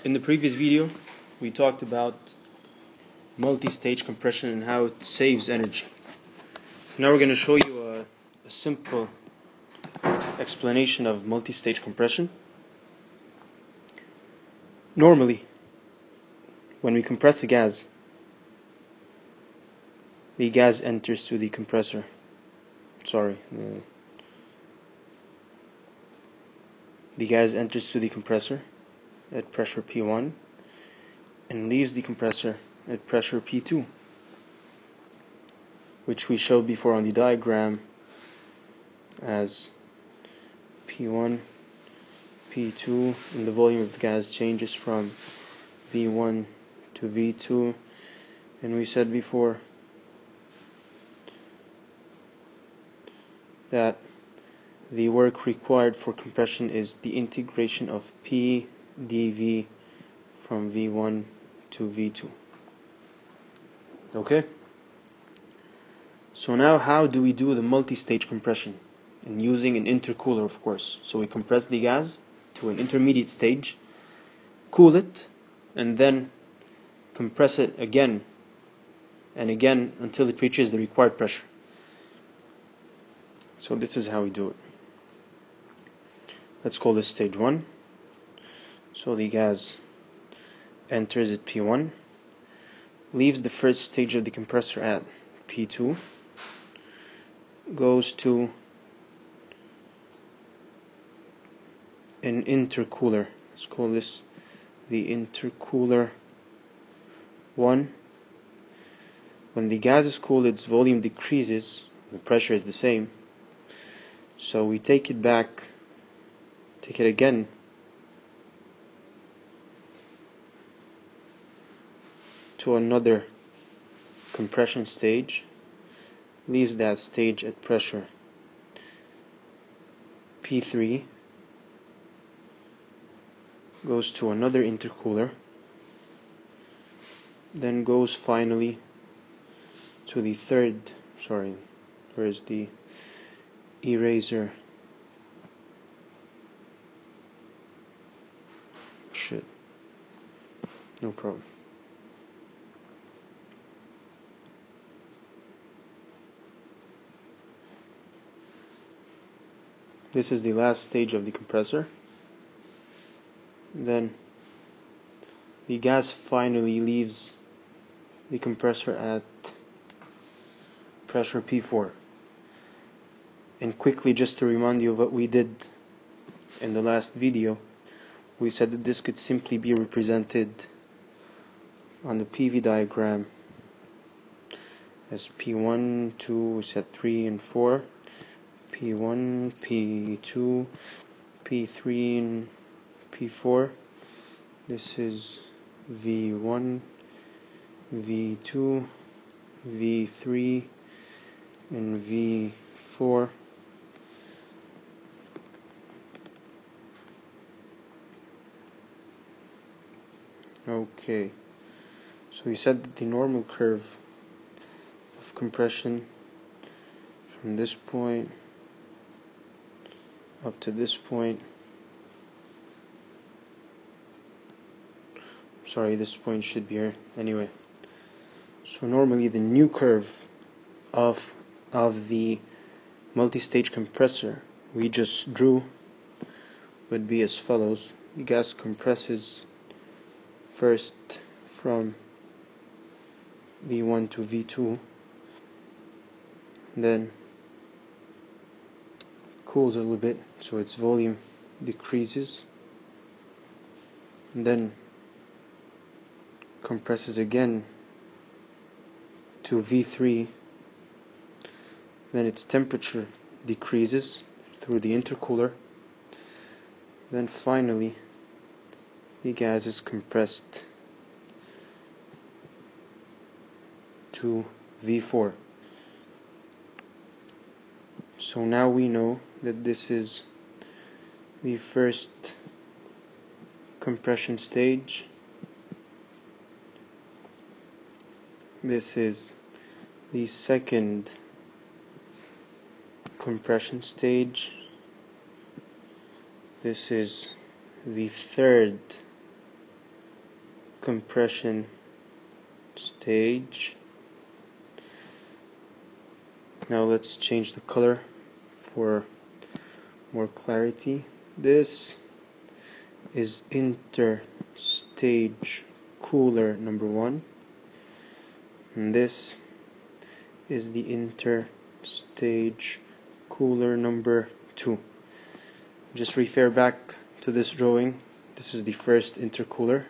In the previous video, we talked about multi-stage compression and how it saves energy. Now we're going to show you a simple explanation of multi-stage compression. Normally, when we compress a gas, the gas enters through the compressor. The gas enters through the compressor at pressure P1 and leaves the compressor at pressure P2, which we showed before on the diagram as P1, P2, and the volume of the gas changes from V1 to V2, and we said before that the work required for compression is the integration of P dV from V1 to V2. Okay? So now how do we do the multi-stage compression? And using an intercooler, of course. So we compress the gas to an intermediate stage, cool it, and then compress it again and again until it reaches the required pressure. So this is how we do it. Let's call this stage 1. So the gas enters at P1, leaves the first stage of the compressor at P2, goes to an intercooler. Let's call this the intercooler 1. When the gas is cooled, its volume decreases, the pressure is the same. So we take it again to another compression stage, leaves that stage at pressure P3, goes to another intercooler, then goes finally to the third, where's the eraser? Shit. No problem. This is the last stage of the compressor. Then the gas finally leaves the compressor at pressure P4. And quickly, just to remind you of what we did in the last video, we said that this could simply be represented on the PV diagram as P1, 2, we said 3 and 4, P1, P2, P3 and P4. This is V1, V2, V3 and V4. Okay, so we said that the normal curve of compression from this point up to this point, this point should be here anyway. So normally the new curve of the multi-stage compressor we just drew would be as follows. The gas compresses first from V1 to V2, then cools a little bit so its volume decreases, and then compresses again to V3, then its temperature decreases through the intercooler, then finally the gas is compressed to V4. So now we know that this is the first compression stage, this is the second compression stage, this is the third compression stage. Now let's change the color for more clarity. This is interstage cooler number 1, and this is the interstage cooler number 2. Just refer back to this drawing. This is the first intercooler,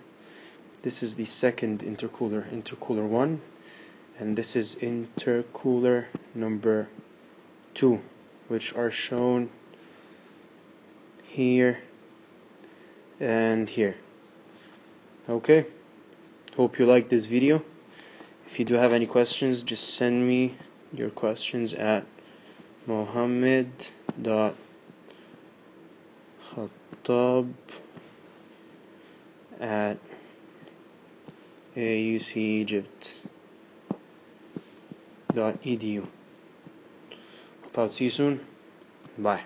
this is the second intercooler, intercooler 1, and this is intercooler number 2, which are shown here and here. Okay, hope you liked this video. If you do have any questions, just send me your questions at mohammed.khattab@aucegypt.edu. Hope I'll see you soon. Bye.